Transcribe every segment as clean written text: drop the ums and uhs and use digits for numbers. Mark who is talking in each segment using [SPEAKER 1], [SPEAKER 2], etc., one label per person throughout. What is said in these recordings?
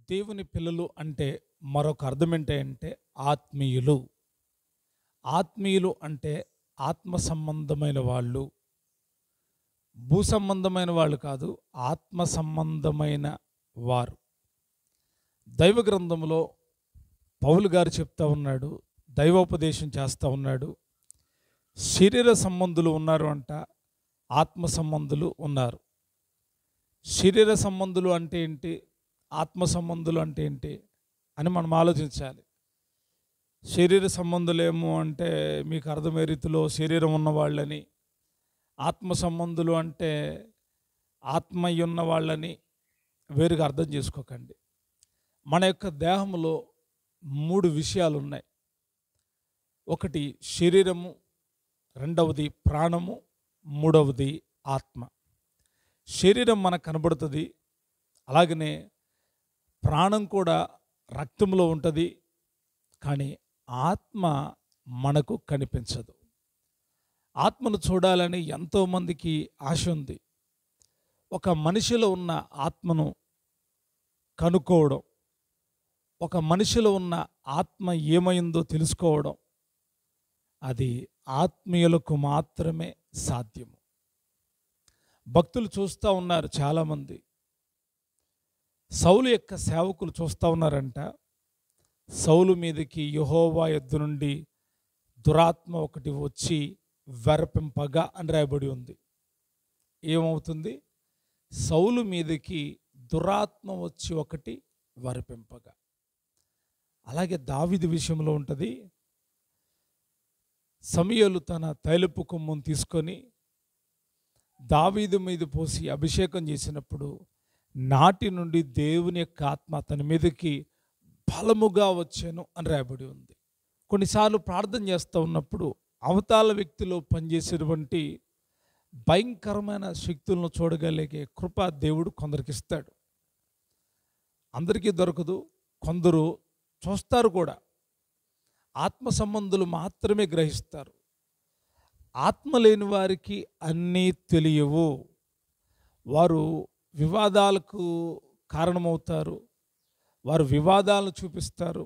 [SPEAKER 1] దేవుని పిల్లలు అంటే మరొక అర్థం ఏంటంటే ఆత్మీయులు. ఆత్మీయులు అంటే ఆత్మ సంబంధమైన వాళ్ళు, భూ సంబంధమైన వాళ్ళు కాదు, ఆత్మ సంబంధమైన వారు. దైవ గ్రంథంలో పౌలు గారు చెప్తా ఉన్నాడు, దైవోపదేశం చేస్తూ ఉన్నాడు. శరీర సంబంధులు ఉన్నారు అంట, ఆత్మ సంబంధులు ఉన్నారు. శరీర సంబంధులు అంటే ఏంటి, ఆత్మ సంబంధులు అంటే ఏంటి అని మనం ఆలోచించాలి. శరీర సంబంధులేమో అంటే మీకు అర్థమయ్యే రీతిలో శరీరం ఉన్నవాళ్ళని, ఆత్మ సంబంధులు అంటే ఆత్మయ్య ఉన్న వాళ్ళని వేరుగా అర్థం చేసుకోకండి. మన యొక్క దేహంలో 3 విషయాలు ఉన్నాయి. ఒకటి శరీరము, రెండవది ప్రాణము, మూడవది ఆత్మ. శరీరం మనకు కనబడుతుంది, అలాగనే ప్రాణం కూడా రక్తంలో ఉంటుంది, కానీ ఆత్మ మనకు కనిపించదు. ఆత్మను చూడాలని ఎంతోమందికి ఆశ ఉంది. ఒక మనిషిలో ఉన్న ఆత్మను కనుక్కోవడం, ఒక మనిషిలో ఉన్న ఆత్మ ఏమైందో తెలుసుకోవడం, అది ఆత్మీయులకు మాత్రమే సాధ్యము. భక్తులు చూస్తూ ఉన్నారు, చాలామంది సౌలు యొక్క సేవకులు చూస్తూ ఉన్నారంట. సౌలు మీదకి యెహోవా యొద్ద నుండి దురాత్మ ఒకటి వచ్చి వెరపింపగా అని రాయబడి ఉంది. ఏమవుతుంది? సౌలు మీదకి దురాత్మ వచ్చి ఒకటి వెరపింపగా. అలాగే దావీదు విషయంలో ఉంటుంది. సమూయేలు తన తైలపు కొమ్మును తీసుకొని దావీదు మీద పోసి అభిషేకం చేసినప్పుడు నాటి నుండి దేవుని యొక్క ఆత్మ అతని మీదకి బలముగా వచ్చాను అని రాయబడి ఉంది. కొన్నిసార్లు ప్రార్థన చేస్తూ ఉన్నప్పుడు అవతాల వ్యక్తిలో పనిచేసేటువంటి భయంకరమైన శక్తులను చూడగలిగే కృప దేవుడు కొందరికి ఇస్తాడు. అందరికీ దొరకదు, కొందరు చూస్తారు కూడా. ఆత్మ సంబంధులు మాత్రమే గ్రహిస్తారు. ఆత్మ లేని వారికి అన్నీ తెలియవు. వారు వివాదాలకు కారణమవుతారు, వారు వివాదాలను చూపిస్తారు,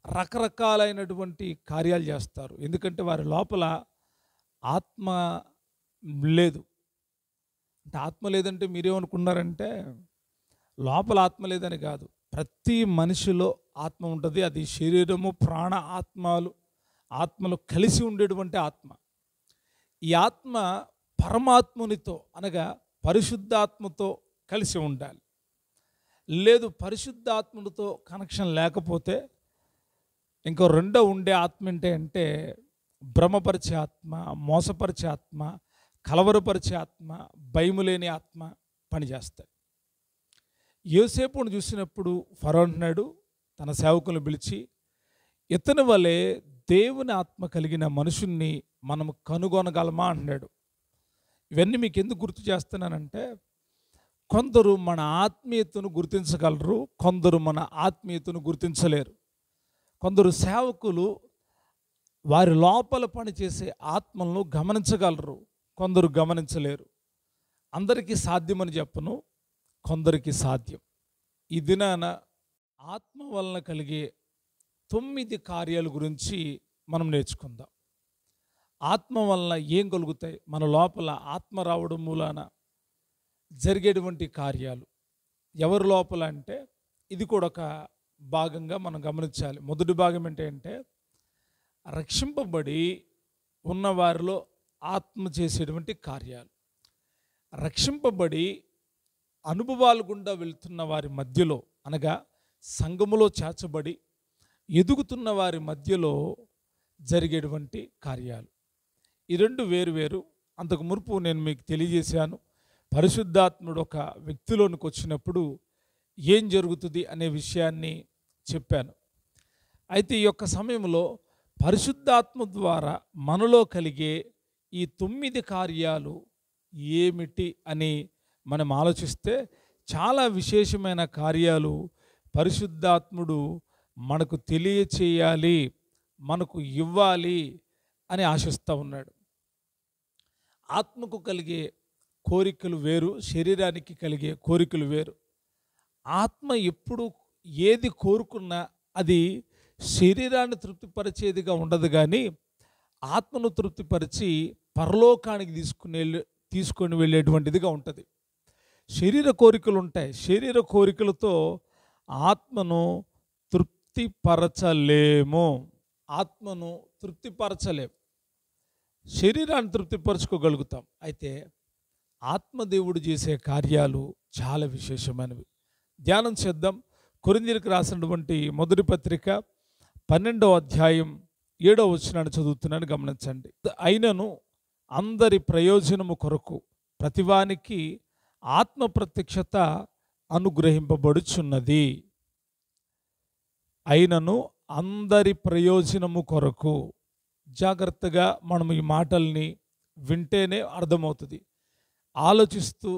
[SPEAKER 1] రకరకాలైనటువంటి కార్యాలు చేస్తారు. ఎందుకంటే వారి లోపల ఆత్మ లేదు. అంటే ఆత్మ లేదంటే మీరేమనుకున్నారంటే లోపల ఆత్మ లేదని కాదు. ప్రతి మనిషిలో ఆత్మ ఉంటుంది. అది శరీరము, ప్రాణ, ఆత్మలు కలిసి ఉండేటువంటి ఆత్మ. ఈ ఆత్మ పరమాత్మునితో అనగా పరిశుద్ధాత్మతో కలిసి ఉండాలి. లేదు, పరిశుద్ధాత్మునితో కనెక్షన్ లేకపోతే ఇంకో రెండో ఉండే ఆత్మ ఏంటంటే భ్రమపరిచే ఆత్మ, మోసపరిచే ఆత్మ, కలవరపరిచే ఆత్మ, భయము లేని ఆత్మ పనిచేస్తాయి. యోసేపును చూసినప్పుడు ఫరో అంటున్నాడు తన సేవకులను పిలిచి, ఇతని వలె దేవుని ఆత్మ కలిగిన మనుషుణ్ణి మనం కనుగొనగలమా అన్నాడు. ఇవన్నీ మీకు ఎందుకు గుర్తు చేస్తున్నానంటే, కొందరు మన ఆత్మీయతను గుర్తించగలరు, కొందరు మన ఆత్మీయతను గుర్తించలేరు. కొందరు సేవకులు వారి లోపల పనిచేసే ఆత్మలను గమనించగలరు, కొందరు గమనించలేరు. అందరికీ సాధ్యమని చెప్పను, కొందరికి సాధ్యం. ఈ దినాన ఆత్మ వలన కలిగే 9 కార్యాల గురించి మనం నేర్చుకుందాం. ఆత్మ వలన ఏం కలుగుతాయి, మన లోపల ఆత్మ రావడం మూలాన జరిగేటువంటి కార్యాలు ఎవరి లోపల అంటే, ఇది కూడా ఒక భాగంగా మనం గమనించాలి. మొదటి భాగం ఏంటంటే, రక్షింపబడి ఉన్నవారిలో ఆత్మ చేసేటువంటి కార్యాలు. రక్షింపబడి అనుభవాలు గుండా వెళ్తున్న వారి మధ్యలో అనగా సంఘములో చేర్చబడి ఎదుగుతున్న వారి మధ్యలో జరిగేటువంటి కార్యాలు. ఈ రెండు వేరు. అంతకు మునుపు నేను మీకు తెలియజేశాను, పరిశుద్ధాత్ముడు ఒక వ్యక్తిలోనికి వచ్చినప్పుడు ఏం జరుగుతుంది అనే విషయాన్ని చెప్పాను. అయితే ఈ యొక్క సమయంలో పరిశుద్ధాత్మ ద్వారా మనలో కలిగే ఈ 9 కార్యాలు ఏమిటి అని మనం ఆలోచిస్తే చాలా విశేషమైన కార్యాలు పరిశుద్ధాత్ముడు మనకు తెలియచేయాలి, మనకు ఇవ్వాలి అని ఆశిస్తూ ఉన్నాడు. ఆత్మకు కలిగే కోరికలు వేరు, శరీరానికి కలిగే కోరికలు వేరు. ఆత్మ ఎప్పుడు ఏది కోరుకున్నా అది శరీరాన్ని తృప్తిపరిచేదిగా ఉండదు, కానీ ఆత్మను తృప్తిపరిచి పరలోకానికి తీసుకొని వెళ్ళేటువంటిదిగా ఉంటుంది. శరీర కోరికలు ఉంటాయి. శరీర కోరికలతో ఆత్మను తృప్తిపరచలేము. ఆత్మను తృప్తిపరచలేము. శరీరాన్ని తృప్తిపరచుకోగలుగుతాం. అయితే ఆత్మదేవుడు చేసే కార్యాలు చాలా విశేషమైనవి. ధ్యానం చేద్దాం. కొరింథీయులకు రాసినటువంటి మొదటి పత్రిక 12వ అధ్యాయం 7వ వచనాన్ని చదువుతున్నాను, గమనించండి. అయినను అందరి ప్రయోజనము కొరకు ప్రతివానికి ఆత్మ ప్రత్యక్షత అనుగ్రహింపబడుచున్నది. అయినను అందరి ప్రయోజనము కొరకు. జాగ్రత్తగా మనం ఈ మాటల్ని వింటేనే అర్థమవుతుంది. ఆలోచిస్తూ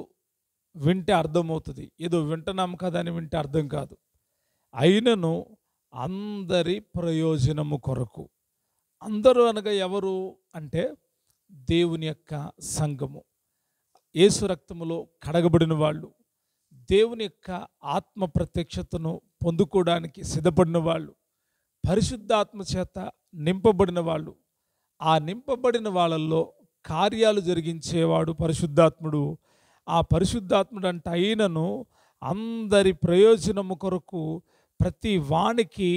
[SPEAKER 1] వింటే అర్థమవుతుంది. ఏదో వింటున్నాం కదా అని వింటే అర్థం కాదు. అయినను అందరి ప్రయోజనము కొరకు. అందరూ అనగా ఎవరు అంటే దేవుని యొక్క సంఘము, యేసు రక్తములో కడగబడిన వాళ్ళు, దేవుని యొక్క ఆత్మ ప్రత్యక్షతను పొందుకోవడానికి సిద్ధపడిన వాళ్ళు, పరిశుద్ధాత్మ చేత నింపబడిన వాళ్ళు. ఆ నింపబడిన వాళ్ళల్లో కార్యాలు జరిగించేవాడు పరిశుద్ధాత్ముడు. ఆ పరిశుద్ధాత్ముడు అంటే అయినను అందరి ప్రయోజనము కొరకు ప్రతి వానికి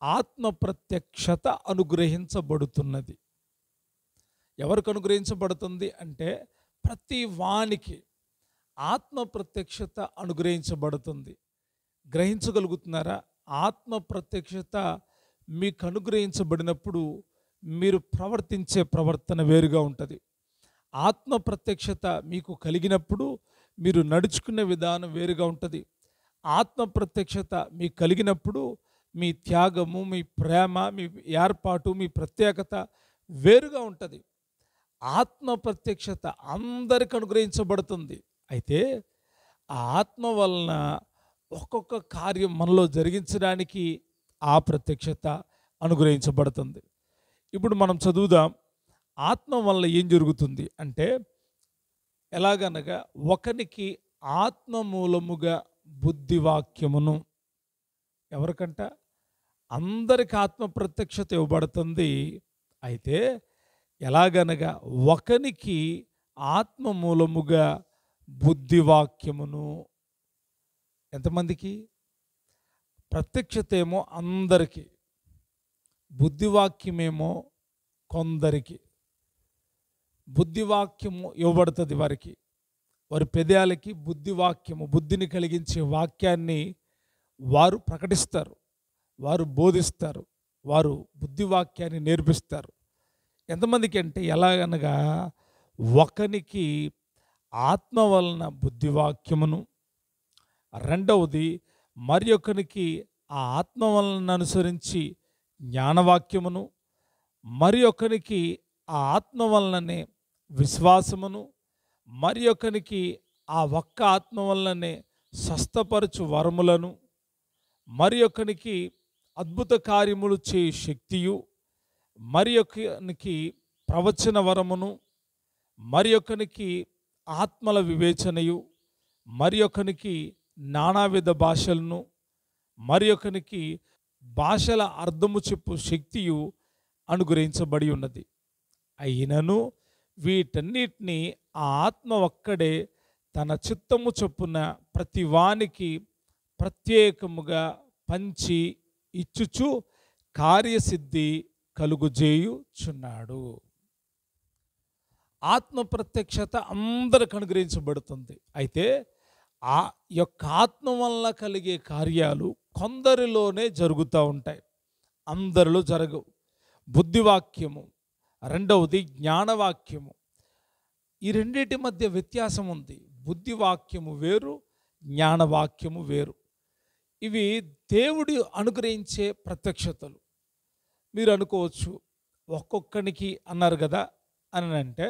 [SPEAKER 1] ఆత్మ ప్రత్యక్షత అనుగ్రహించబడుతున్నది. ఎవరికి అనుగ్రహించబడుతుంది అంటే ప్రతి వానికి ఆత్మ ప్రత్యక్షత అనుగ్రహించబడుతుంది. గ్రహించగలుగుతున్నారా? ఆత్మ ప్రత్యక్షత మీకు అనుగ్రహించబడినప్పుడు మీరు ప్రవర్తించే ప్రవర్తన వేరుగా ఉంటుంది. ఆత్మ ప్రత్యక్షత మీకు కలిగినప్పుడు మీరు నడుచుకునే విధానం వేరుగా ఉంటుంది. ఆత్మ ప్రత్యక్షత మీకు కలిగినప్పుడు మీ త్యాగము, మీ ప్రేమ, మీ ఏర్పాటు, మీ ప్రత్యేకత వేరుగా ఉంటుంది. ఆత్మ ప్రత్యక్షత అందరికి అనుగ్రహించబడుతుంది. అయితే ఆ ఆత్మ వలన ఒక్కొక్క కార్యం మనలో జరిగించడానికి ఆ ప్రత్యక్షత అనుగ్రహించబడుతుంది. ఇప్పుడు మనం చదువుదాం. ఆత్మ వల్ల ఏం జరుగుతుంది అంటే, ఎలాగనగా ఒకనికి ఆత్మ మూలముగా బుద్ధివాక్యమును. ఎవరికంట? అందరికి ఆత్మ ప్రత్యక్షత ఇవ్వబడుతుంది. అయితే ఎలాగనగా ఒకనికి ఆత్మ మూలముగా బుద్ధివాక్యమును. ఎంతమందికి? ప్రత్యక్షత ఏమో అందరికీ, బుద్ధివాక్యమేమో కొందరికి. బుద్ధివాక్యము ఇవ్వబడుతుంది వారికి. వారి పెదాలకి బుద్ధివాక్యము, బుద్ధిని కలిగించే వాక్యాన్ని వారు ప్రకటిస్తారు, వారు బోధిస్తారు, వారు బుద్ధివాక్యాన్ని నేర్పిస్తారు. ఎంతమందికి అంటే ఎలాగనగా ఒకనికి ఆత్మ వలన బుద్ధివాక్యమును, రెండవది మరి ఒకనికి ఆ ఆత్మ వలన అనుసరించి జ్ఞానవాక్యమును, మరి ఒకనికి ఆ ఆత్మ వలననే విశ్వాసమును, మరి ఒకనికి ఆ ఒక్క ఆత్మ వలననే స్వస్థపరచు వరములను, మరి ఒకనికి అద్భుత కార్యములు చేయు శక్తియు, మరి ఒకనికి ప్రవచన వరమును, మరి ఒకనికి ఆత్మల వివేచనయు, మరి ఒకనికి నానావిధ భాషలను, మరి ఒకనికి భాషల అర్థము చెప్పు శక్తియు అనుగ్రహించబడి ఉన్నది. అయినను వీటన్నిటినీ ఆ ఆత్మ ఒక్కడే తన చిత్తము చొప్పున ప్రతి వానికి ప్రత్యేకముగా పంచి ఇచ్చుచు కార్యసిద్ధి కలుగుజేయుచున్నాడు. ఆత్మ ప్రత్యక్షత అందరికి అనుగ్రహించబడుతుంది. అయితే ఆ యొక్క ఆత్మ వల్ల కలిగే కార్యాలు కొందరిలోనే జరుగుతూ ఉంటాయి, అందరిలో జరగవు. బుద్ధివాక్యము, రెండవది జ్ఞానవాక్యము. ఈ రెండింటి మధ్య వ్యత్యాసం ఉంది. బుద్ధివాక్యము వేరు, జ్ఞానవాక్యము వేరు. ఇవి దేవుడు అనుగ్రహించే ప్రత్యక్షతలు. మీరు అనుకోవచ్చు, ఒక్కొక్కరికి అన్నారు కదా అని అంటే,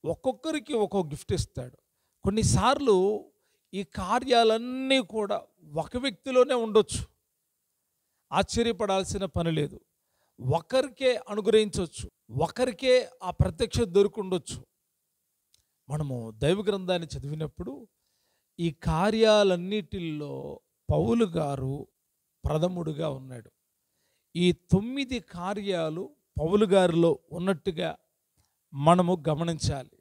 [SPEAKER 1] ఒక్కొక్కరికి ఒక్కొక్క గిఫ్ట్ ఇస్తాడు. కొన్నిసార్లు ఈ కార్యాలన్నీ కూడా ఒక వ్యక్తిలోనే ఉండొచ్చు, ఆశ్చర్యపడాల్సిన పని లేదు. ఒకరికే అనుగ్రహించవచ్చు, ఒకరికే ఆ ప్రత్యక్షత దొరుకుండొచ్చు. మనము దైవ గ్రంథాన్ని చదివినప్పుడు ఈ కార్యాలన్నిటిల్లో పౌలు గారు ప్రథముడుగా ఉన్నాడు. ఈ 9 కార్యాలు పౌలు గారిలో ఉన్నట్టుగా మనము గమనించాలి.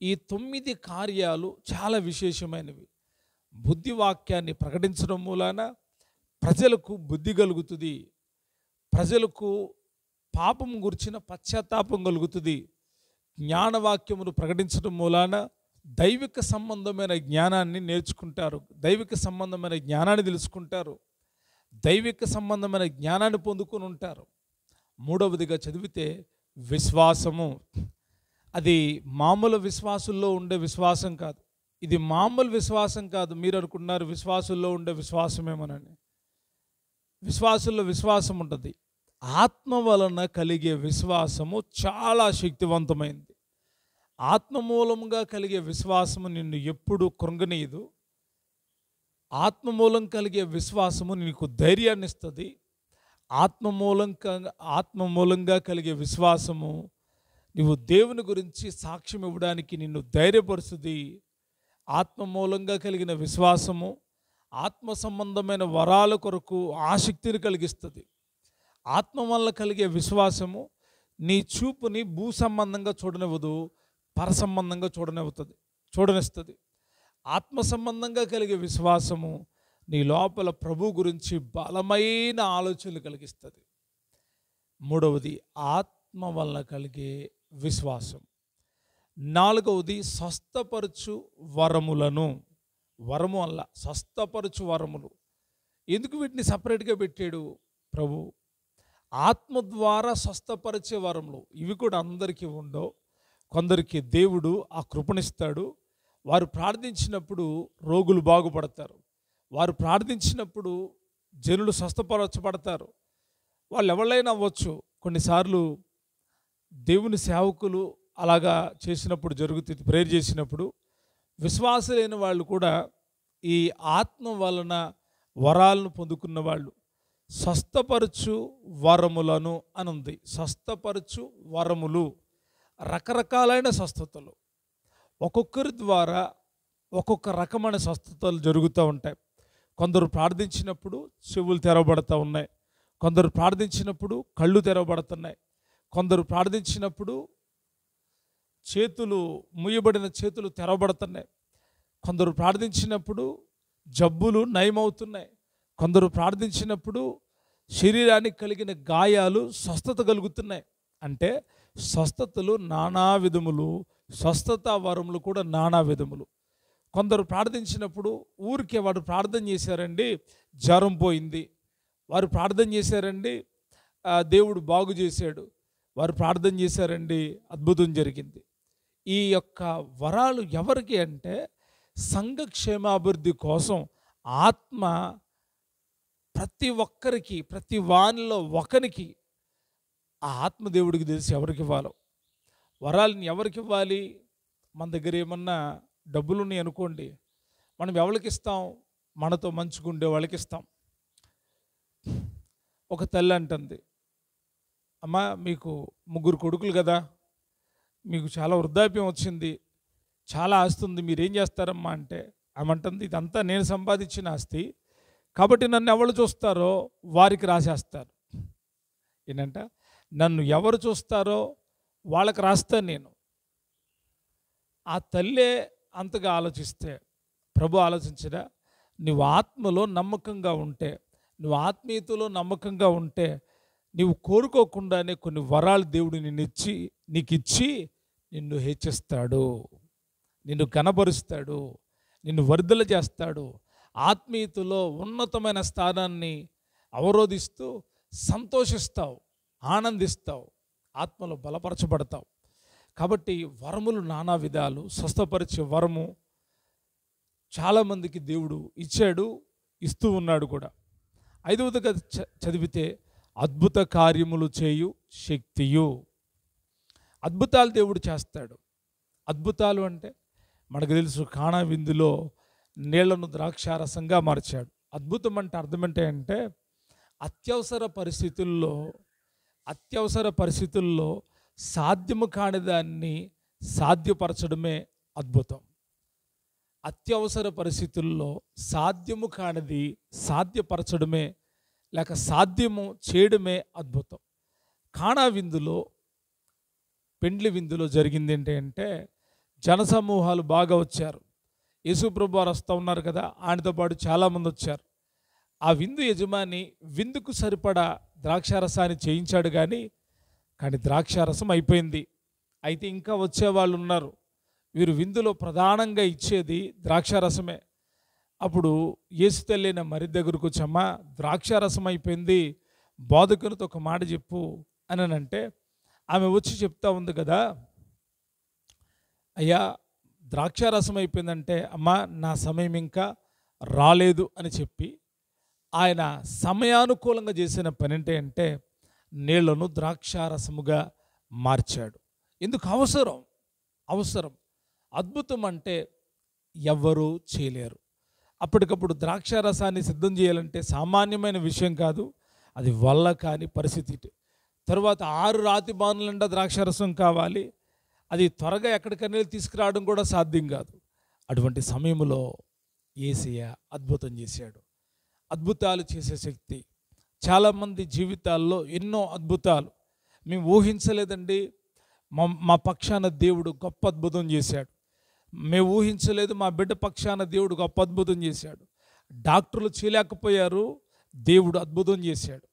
[SPEAKER 1] ఈ 9 కార్యాలు చాలా విశేషమైనవి. బుద్ధి వాక్యాన్ని ప్రకటించడం మూలాన ప్రజలకు బుద్ధి కలుగుతుంది, ప్రజలకు పాపం గురించిన పశ్చాత్తాపం కలుగుతుంది. జ్ఞానవాక్యమును ప్రకటించడం మూలాన దైవిక సంబంధమైన జ్ఞానాన్ని నేర్చుకుంటారు, దైవిక సంబంధమైన జ్ఞానాన్ని తెలుసుకుంటారు, దైవిక సంబంధమైన జ్ఞానాన్ని పొందుకొని ఉంటారు. మూడవదిగా చదివితే విశ్వాసము. అది మామూలు విశ్వాసుల్లో ఉండే విశ్వాసం కాదు. ఇది మామూలు విశ్వాసం కాదు. మీరు అనుకున్నారు విశ్వాసుల్లో ఉండే విశ్వాసమేమోనని. విశ్వాసుల్లో విశ్వాసం ఉంటుంది. ఆత్మ వలన కలిగే విశ్వాసము చాలా శక్తివంతమైంది. ఆత్మ మూలంగా కలిగే విశ్వాసము నిన్ను ఎప్పుడు కృంగనీయదు. ఆత్మ మూలం కలిగే విశ్వాసము నీకు ధైర్యాన్ని ఇస్తుంది. ఆత్మ మూలంగా కలిగే విశ్వాసము నీవు దేవుని గురించి సాక్ష్యం ఇవ్వడానికి నిన్ను ధైర్యపరుస్తుంది. ఆత్మ మూలంగా కలిగిన విశ్వాసము ఆత్మ సంబంధమైన వరాల కొరకు ఆసక్తిని కలిగిస్తుంది. ఆత్మ వల్ల కలిగే విశ్వాసము నీ చూపుని భూ సంబంధంగా చూడనివ్వదు, పర సంబంధంగా చూడనిస్తుంది. ఆత్మ సంబంధంగా కలిగే విశ్వాసము నీ లోపల ప్రభు గురించి బలమైన ఆలోచనలు కలిగిస్తుంది. మూడవది ఆత్మ వల్ల కలిగే విశ్వాసం. నాలుగవది స్వస్థపరచు వరములను. వరము వల్ల స్వస్థపరచు వరములు. ఎందుకు వీటిని సపరేట్గా పెట్టాడు ప్రభు? ఆత్మ ద్వారా స్వస్థపరిచే వరములు ఇవి కూడా అందరికీ ఉండవు. కొందరికి దేవుడు ఆ కృపణిస్తాడు. వారు ప్రార్థించినప్పుడు రోగులు బాగుపడతారు, వారు ప్రార్థించినప్పుడు జనులు స్వస్థపరచబడతారు. వాళ్ళు ఎవరైనా అవ్వచ్చు. కొన్నిసార్లు దేవుని సేవకులు అలాగా చేసినప్పుడు జరుగుతుంది. ప్రేయర్ చేసినప్పుడు విశ్వాసులైన వాళ్ళు కూడా ఈ ఆత్మ వలన వరాలను పొందుకున్న వాళ్ళు స్వస్థపరచు వరములను అని ఉంది. స్వస్థపరచు వరములు రకరకాలైన స్వస్థతలు. ఒక్కొక్కరి ద్వారా ఒక్కొక్క రకమైన స్వస్థతలు జరుగుతూ ఉంటాయి. కొందరు ప్రార్థించినప్పుడు చెవులు తెరవబడుతూ ఉన్నాయి, కొందరు ప్రార్థించినప్పుడు కళ్ళు తెరవబడుతున్నాయి, కొందరు ప్రార్థించినప్పుడు చేతులు ముయ్యబడిన చేతులు తెరవబడుతున్నాయి, కొందరు ప్రార్థించినప్పుడు జబ్బులు నయమవుతున్నాయి, కొందరు ప్రార్థించినప్పుడు శరీరానికి కలిగిన గాయాలు స్వస్థత కలుగుతున్నాయి. అంటే స్వస్థతలు నానా విధములు, స్వస్థత వరములు కూడా నానా విధములు. కొందరు ప్రార్థించినప్పుడు ఊరికే వాడు ప్రార్థన చేశారండి, జ్వరం పోయింది. వారు ప్రార్థన చేశారండి, దేవుడు బాగు చేశాడు. వారు ప్రార్థన చేశారండి, అద్భుతం జరిగింది. ఈ యొక్క వరాలు ఎవరికి అంటే సంఘ క్షేమాభివృద్ధి కోసం ఆత్మ ప్రతి ఒక్కరికి, ప్రతి వానిలో ఒకరికి ఆ ఆత్మదేవుడికి తెలిసి ఎవరికి ఇవ్వాలో. వరాలని ఎవరికి ఇవ్వాలి? మన దగ్గర ఏమన్నా డబ్బులు ఉన్నాయి అనుకోండి, మనం ఎవరికి ఇస్తాం? మనతో మంచుకుండే వాళ్ళకి ఇస్తాం. ఒక తల్లి అంటుంది, అమ్మా మీకు 3 కొడుకులు కదా, మీకు చాలా వృద్ధాప్యం వచ్చింది, చాలా ఆస్తి ఉంది, మీరేం చేస్తారమ్మా అంటే ఆమె అంటుంది, ఇదంతా నేను సంపాదించిన ఆస్తి, కాబట్టి నన్ను ఎవరు చూస్తారో వారికి రాసేస్తారు. ఏంటంట, నన్ను ఎవరు చూస్తారో వాళ్ళకి రాస్తాను నేను. ఆ తల్లే అంతగా ఆలోచిస్తే ప్రభు ఆలోచించడా? నువ్వు ఆత్మలో నమ్మకంగా ఉంటే, నువ్వు ఆత్మీయతలో నమ్మకంగా ఉంటే, నీవు కోరుకోకుండానే కొన్ని వరాలు దేవుడు నీకు ఇచ్చి నిన్ను హెచ్చిస్తాడు, నిన్ను కనబరుస్తాడు, నిన్ను వర్ధల చేస్తాడు. ఆత్మీయతలో ఉన్నతమైన స్థానాన్ని అవరోధిస్తూ సంతోషిస్తావు, ఆనందిస్తావు, ఆత్మలో బలపరచబడతావు. కాబట్టి వరములు నానా విధాలు. స్వస్థపరిచే వరము చాలామందికి దేవుడు ఇచ్చాడు, ఇస్తూ ఉన్నాడు కూడా. 5వదిగా చదివితే అద్భుత కార్యములు చేయు శక్తియు. అద్భుతాలు దేవుడు చేస్తాడు. అద్భుతాలు అంటే మనకు తెలుసు, కానా విందులో నీళ్లను ద్రాక్షారసంగా మార్చాడు. అద్భుతం అంటే అర్థం ఏంటంటే అత్యవసర పరిస్థితుల్లో సాధ్యము కాని దాన్ని సాధ్యపరచడమే అద్భుతం. అత్యవసర పరిస్థితుల్లో సాధ్యము కానిది సాధ్యపరచడమే లేక సాధ్యము చేయడమే అద్భుతం. కానా విందులో, పెండ్లి విందులో జరిగింది ఏంటంటే జనసమూహాలు బాగా వచ్చారు. యేసుప్రభు వారు వస్తూ ఉన్నారు కదా, ఆయనతో పాటు చాలామంది వచ్చారు. ఆ విందు యజమాని విందుకు సరిపడా ద్రాక్షారసాన్ని చేయించాడు కానీ ద్రాక్షారసం అయిపోయింది. అయితే ఇంకా వచ్చేవాళ్ళు ఉన్నారు. వీరు విందులో ప్రధానంగా ఇచ్చేది ద్రాక్షారసమే. అప్పుడు యేసు తల్లైన మరి దగ్గరకు వచ్చమ్మా, ద్రాక్షారసం అయిపోయింది, బోధకునితో ఒక మాట చెప్పు అని అంటే ఆమె వచ్చి చెప్తా ఉంది కదా, అయ్యా ద్రాక్షారసం అయిపోయిందంటే అమ్మా నా సమయం ఇంకా రాలేదు అని చెప్పి ఆయన సమయానుకూలంగా చేసిన పని ఏంటంటే నీళ్లను ద్రాక్షారసముగా మార్చాడు. ఎందుకు? అవసరం. అద్భుతం అంటే ఎవ్వరూ చేయలేరు. అప్పటికప్పుడు ద్రాక్షారసాన్ని సిద్ధం చేయాలంటే సామాన్యమైన విషయం కాదు, అది వల్ల కాని పరిస్థితి. తర్వాత 6 రాతి బాణల నిండా ద్రాక్షారసం కావాలి, అది త్వరగా ఎక్కడికైనా తీసుకురావడం కూడా సాధ్యం కాదు. అటువంటి సమయంలో యేసయ్య అద్భుతం చేశాడు. అద్భుతాలు చేసే శక్తి చాలామంది జీవితాల్లో ఎన్నో అద్భుతాలు మేము ఊహించలేదండి. మా పక్షాన దేవుడు గొప్ప అద్భుతం చేశాడు. మేము ఊహించలేదు, మా బిడ్డ పక్షాన దేవుడు గొప్ప అద్భుతం చేశాడు. డాక్టర్లు చేయలేకపోయారు, దేవుడు అద్భుతం చేశాడు.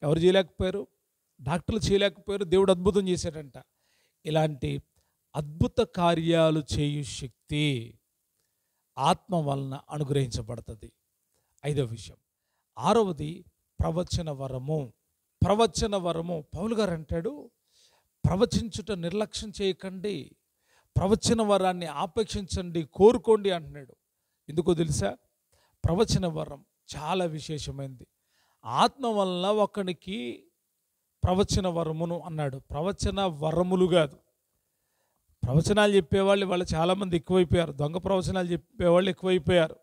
[SPEAKER 1] ఎవరు చేయలేకపోయారు? డాక్టర్లు చేయలేకపోయారు, దేవుడు అద్భుతం చేశాడంట. ఇలాంటి అద్భుత కార్యాలు చేయు శక్తి ఆత్మ వలన అనుగ్రహించబడుతుంది. 5వ విషయం. 6వది ప్రవచన వరము. పౌలు గారు అంటాడు, ప్రవచించుట నిర్లక్ష్యం చేయకండి, ప్రవచన వరాన్ని ఆపేక్షించండి, కోరుకోండి అంటున్నాడు. ఎందుకో తెలుసా? ప్రవచన వరం చాలా విశేషమైనది. ఆత్మ వలన ఒకనికి ప్రవచన వరమును అన్నాడు. ప్రవచన వరములు కాదు. ప్రవచనాలు చెప్పేవాళ్ళు వాళ్ళు చాలామంది ఎక్కువైపోయారు. దొంగ ప్రవచనాలు చెప్పేవాళ్ళు ఎక్కువైపోయారు.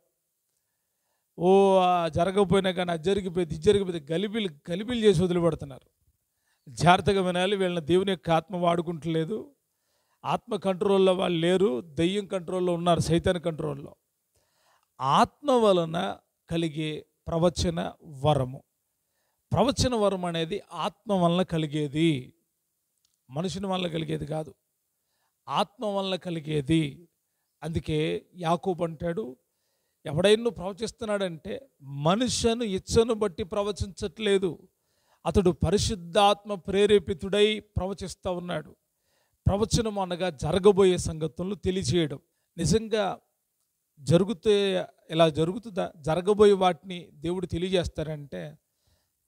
[SPEAKER 1] జరగకపోయినా కానీ అది జరిగిపోయింది, ఇది జరిగిపోయింది, గలిబిలు చేసి వదిలిపెడుతున్నారు. జాగ్రత్తగా వినాలి, వీళ్ళని దేవుని యొక్క ఆత్మ వాడుకుంటలేదు. ఆత్మ కంట్రోల్లో వాళ్ళు లేరు, దెయ్యం కంట్రోల్లో ఉన్నారు, సైతాన్ కంట్రోల్లో. ఆత్మ వలన కలిగే ప్రవచన వరం అనేది ఆత్మ వలన కలిగేది, మనుషుని వలన కలిగేది కాదు, ఆత్మ వలన కలిగేది. అందుకే యాకోబు అంటాడు, ఎవడైనా ప్రవచిస్తున్నాడంటే మనుష్యను ఇచ్చను బట్టి ప్రవచించట్లేదు, అతడు పరిశుద్ధాత్మ ప్రేరేపితుడై ప్రవచిస్తూ ఉన్నాడు. ప్రవచనం అనగా జరగబోయే సంగతులను తెలియచేయడం. నిజంగా ఇలా జరుగుతుందా? జరగబోయే వాటిని దేవుడు తెలియజేస్తారంటే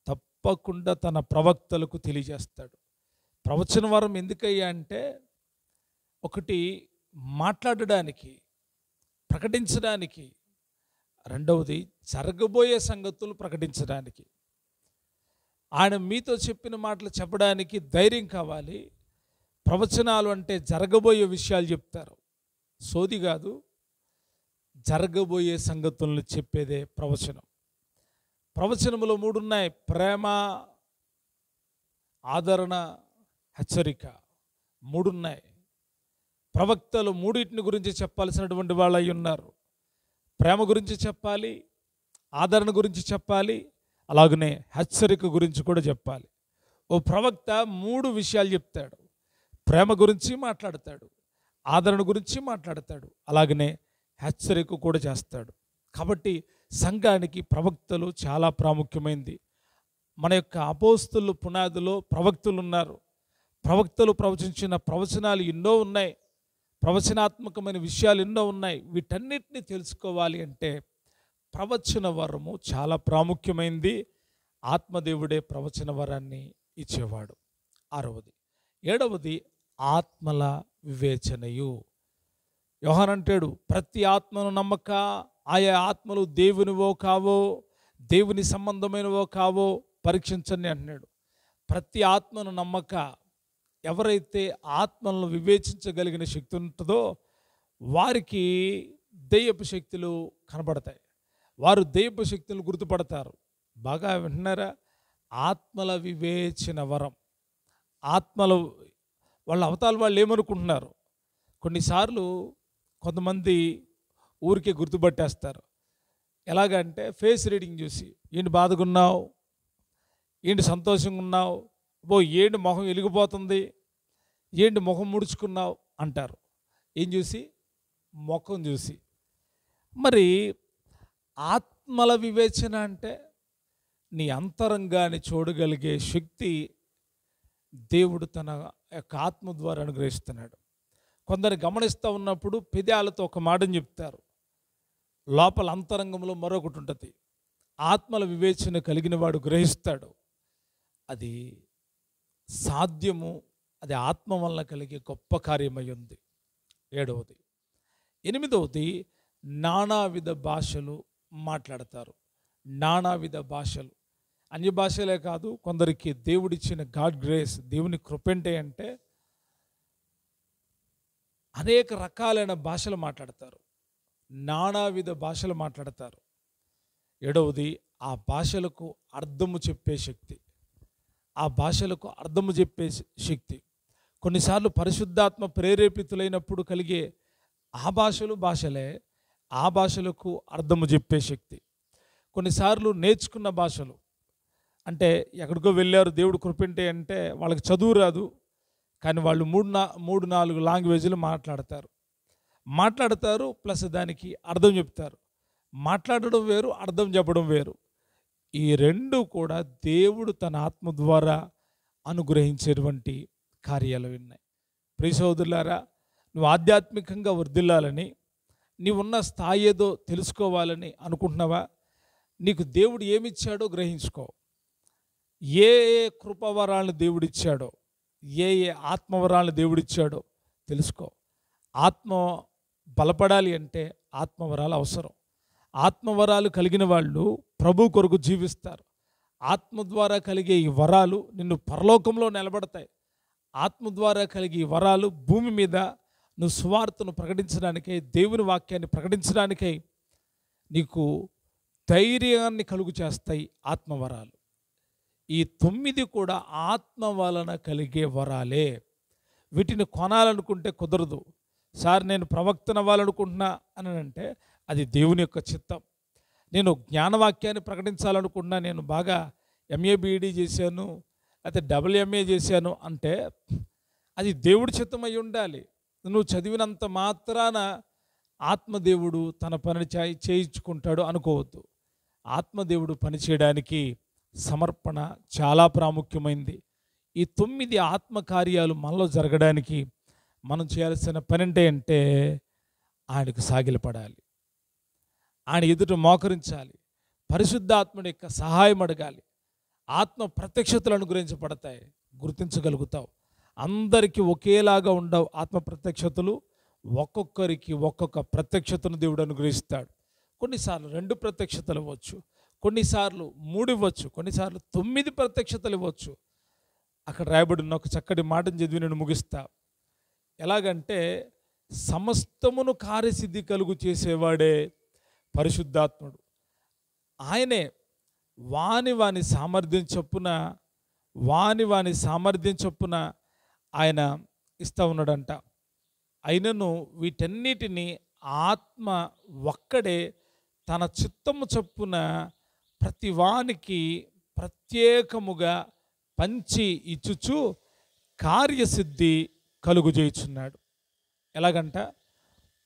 [SPEAKER 1] తప్పకుండా తన ప్రవక్తలకు తెలియజేస్తాడు. ప్రవచన వరం ఎందుకయ్యా అంటే, ఒకటి మాట్లాడడానికి, ప్రకటించడానికి, రెండవది జరగబోయే సంగతులు ప్రకటించడానికి. ఆయన మీతో చెప్పిన మాటలు చెప్పడానికి ధైర్యం కావాలి. ప్రవచనాలు అంటే జరగబోయే విషయాలు చెప్తారు, సోది కాదు, జరగబోయే సంగతులను చెప్పేదే ప్రవచనం. ప్రవచనములో 3 ఉన్నాయి: ప్రేమ, ఆదరణ, హెచ్చరిక. 3 ఉన్నాయి. ప్రవక్తలు 3 గురించి చెప్పాల్సినటువంటి వాళ్ళు అయి ఉన్నారు. ప్రేమ గురించి చెప్పాలి, ఆదరణ గురించి చెప్పాలి, అలాగనే హెచ్చరిక గురించి కూడా చెప్పాలి. ఓ ప్రవక్త 3 విషయాలు చెప్తాడు. ప్రేమ గురించి మాట్లాడతాడు, ఆదరణ గురించి మాట్లాడతాడు, అలాగనే హెచ్చరిక కూడా చేస్తాడు. కాబట్టి సంఘానికి ప్రవక్తలు చాలా ప్రాముఖ్యమైనది. మన యొక్క అపోస్తలు పునాదిలో ప్రవక్తలు ఉన్నారు. ప్రవక్తలు ప్రవచించిన ప్రవచనాలు ఎన్నో ఉన్నాయి, ప్రవచనాత్మకమైన విషయాలు ఎన్నో ఉన్నాయి. వీటన్నిటిని తెలుసుకోవాలి అంటే ప్రవచన వరము చాలా ప్రాముఖ్యమైనది. ఆత్మదేవుడే ప్రవచన వరాన్ని ఇచ్చేవాడు. 6వది. 7వది ఆత్మల వివేచనయు. యోహాను అంటాడు, ప్రతి ఆత్మను నమ్మక, ఆయా ఆత్మలు దేవునివో కావో, దేవుని సంబంధమైనవో కావో పరీక్షించండి అంటున్నాడు. ప్రతి ఆత్మను నమ్మక. ఎవరైతే ఆత్మలను వివేచించగలిగిన శక్తి ఉంటుందో వారికి దెయ్యపు శక్తులు కనబడతాయి, వారు దెయ్యపు శక్తులను గుర్తుపడతారు. బాగా వింటున్నారా? ఆత్మల వివేచన వరం. ఆత్మలు వాళ్ళ అవతాల వాళ్ళు ఏమనుకుంటున్నారు? కొన్నిసార్లు కొంతమంది ఊరికే గుర్తుపట్టేస్తారు. ఎలాగంటే ఫేస్ రీడింగ్ చూసి, ఏంటి బాధగా ఉన్నావు, ఏంటి సంతోషంగా ఉన్నావు, ఏంటి మొహం వెలిగిపోతుంది, ఏంటి ముఖం ముడుచుకున్నావు అంటారు. ఏం చూసి? ముఖం చూసి. మరి ఆత్మల వివేచన అంటే నీ అంతరంగాన్ని చూడగలిగే శక్తి దేవుడు తన యొక్క ఆత్మ ద్వారా అనుగ్రహిస్తున్నాడు. కొందరు గమనిస్తూ ఉన్నప్పుడు పెదాలతో ఒక మాటని చెప్తారు, లోపల అంతరంగంలో మరొకటి ఉంటుంది. ఆత్మల వివేచన కలిగిన వాడు గ్రహిస్తాడు. అది సాధ్యము, అది ఆత్మ వల్ల కలిగే గొప్ప కార్యమై ఉంది. 7వది. 8వది, నానావిధ భాషలు మాట్లాడతారు. నానావిధ భాషలు, అన్య భాషలే కాదు, కొందరికి దేవుడిచ్చిన గాడ్ గ్రేస్, దేవుని కృపంటే అంటే అనేక రకాలైన భాషలు మాట్లాడతారు, నానావిధ భాషలు మాట్లాడతారు. 7వది, ఆ భాషలకు అర్థము చెప్పే శక్తి. ఆ భాషలకు అర్థము చెప్పే శక్తి. కొన్నిసార్లు పరిశుద్ధాత్మ ప్రేరేపితులైనప్పుడు కలిగే ఆ భాషలే ఆ భాషలకు అర్థము చెప్పే శక్తి. కొన్నిసార్లు నేర్చుకున్న భాషలు, అంటే ఎక్కడికో వెళ్ళారు దేవుడు కృపంటే అంటే వాళ్ళకి చదువు రాదు, కానీ వాళ్ళు 3-4 లాంగ్వేజ్లు మాట్లాడతారు, ప్లస్ దానికి అర్థం చెప్తారు. మాట్లాడడం వేరు, అర్థం చెప్పడం వేరు. ఈ రెండు కూడా దేవుడు తన ఆత్మ ద్వారా అనుగ్రహించేటువంటి కార్యాలు ఉన్నాయి. ప్రియ సోదరులారా, నువ్వు ఆధ్యాత్మికంగా వర్ధిల్లాలని, నీవున్న స్థాయి ఏదో తెలుసుకోవాలని అనుకుంటున్నావా? నీకు దేవుడు ఏమిచ్చాడో గ్రహించుకో. ఏ కృపవరాలను దేవుడిచ్చాడో, ఏ ఆత్మవరాలను దేవుడిచ్చాడో తెలుసుకో. ఆత్మ బలపడాలి అంటే ఆత్మవరాలు అవసరం. ఆత్మవరాలు కలిగిన వాళ్ళు ప్రభు కొరకు జీవిస్తారు. ఆత్మ ద్వారా కలిగే ఈ వరాలు నిన్ను పరలోకంలో నిలబడతాయి. ఆత్మ ద్వారా కలిగే ఈ వరాలు భూమి మీద నువ్వు సువార్తను ప్రకటించడానికై, దేవుని వాక్యాన్ని ప్రకటించడానికై నీకు ధైర్యాన్ని కలుగు చేస్తాయి ఆత్మవరాలు. ఈ 9 కూడా ఆత్మ వలన కలిగే వరాలే. వీటిని కొనాలనుకుంటే కుదరదు. సార్, నేను ప్రవక్తను అవ్వాలనుకుంటున్నా అని అంటే అది దేవుని యొక్క చిత్తం. నేను జ్ఞానవాక్యాన్ని ప్రకటించాలనుకుంటున్నా, నేను బాగా ఎంఏ బీఈడీ చేశాను, లేకపోతే WMA చేశాను అంటే అది దేవుడి చిత్తం అయి ఉండాలి. నువ్వు చదివినంత మాత్రాన ఆత్మదేవుడు తన పని చేయించుకుంటాడు అనుకోవద్దు. ఆత్మదేవుడు పని చేయడానికి సమర్పణ చాలా ప్రాముఖ్యమైంది. ఈ 9 ఆత్మకార్యాలు మనలో జరగడానికి మనం చేయాల్సిన పని అంటే ఆయనకు సాగిలపడాలి, ఆయన ఎదుట మోకరించాలి, పరిశుద్ధాత్ముడి యొక్క సహాయం అడగాలి. ఆత్మ ప్రత్యక్షతలు అనుగ్రహించబడతాయి, గుర్తించగలుగుతావు. అందరికీ ఒకేలాగా ఉండవు ఆత్మ ప్రత్యక్షతలు. ఒక్కొక్కరికి ఒక్కొక్క ప్రత్యక్షతను దేవుడు అనుగ్రహిస్తాడు. కొన్నిసార్లు 2 ప్రత్యక్షతలు ఇవ్వచ్చు, కొన్నిసార్లు 3 ఇవ్వచ్చు, కొన్నిసార్లు 9 ప్రత్యక్షతలు ఇవ్వచ్చు. అక్కడ రాయబడి ఉన్న ఒక చక్కటి మాటను చదివి నేను ముగిస్తా. ఎలాగంటే, సమస్తమును కార్యసిద్ధి కలుగు చేసేవాడే పరిశుద్ధాత్ముడు. ఆయనే వాని సామర్థ్యం చొప్పున ఆయన ఇస్తూ ఉన్నాడంట. అయినను వీటన్నిటినీ ఆత్మ ఒక్కడే తన చిత్తము చొప్పున ప్రతి వానికి ప్రత్యేకముగా పంచి ఇచ్చుచు కార్యసిద్ధి కలుగు చేయుచున్నాడు. ఎలాగంట?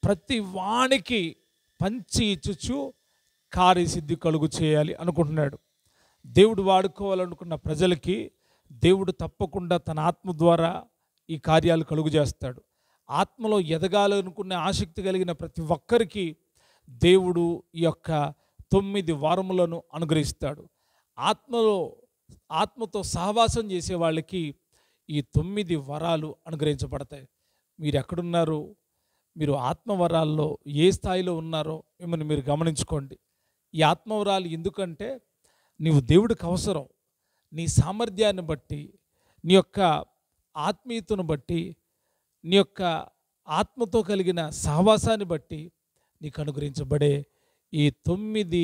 [SPEAKER 1] ప్రతి వానికి పంచి ఇచ్చుచు కార్యసిద్ధి కలుగు చేయాలి అనుకుంటున్నాడు. దేవుడు వాడుకోవాలనుకున్న ప్రజలకి దేవుడు తప్పకుండా తన ఆత్మ ద్వారా ఈ కార్యాలు కలుగు చేస్తాడు. ఆత్మలో ఎదగాలనుకునే ఆసక్తి కలిగిన ప్రతి ఒక్కరికి దేవుడు ఈ యొక్క 9 వరములను అనుగ్రహిస్తాడు. ఆత్మతో సహవాసం చేసే వాళ్ళకి ఈ 9 వరాలు అనుగ్రహించబడతాయి. మీరు ఎక్కడున్నారు? మీరు ఆత్మవరాల్లో ఏ స్థాయిలో ఉన్నారో మిమ్మల్ని మీరు గమనించుకోండి. ఈ ఆత్మవరాలు ఎందుకంటే నీవు దేవుడికి అవసరం. నీ సామర్థ్యాన్ని బట్టి, నీ యొక్క ఆత్మీయతను బట్టి, నీ యొక్క ఆత్మతో కలిగిన సహవాసాన్ని బట్టి నీకు అనుగ్రహించబడే ఈ 9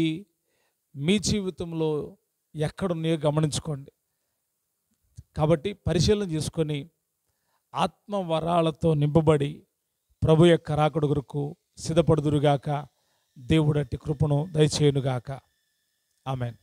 [SPEAKER 1] మీ జీవితంలో ఎక్కడున్నాయో గమనించుకోండి. కాబట్టి పరిశీలన చేసుకొని ఆత్మవరాలతో నింపబడి ప్రభు యొక్క రాకడ కొరకు సిద్ధపడుదురుగాక. దేవుడు అట్టి కృపను దయచేయునుగాక. ఆమెన్.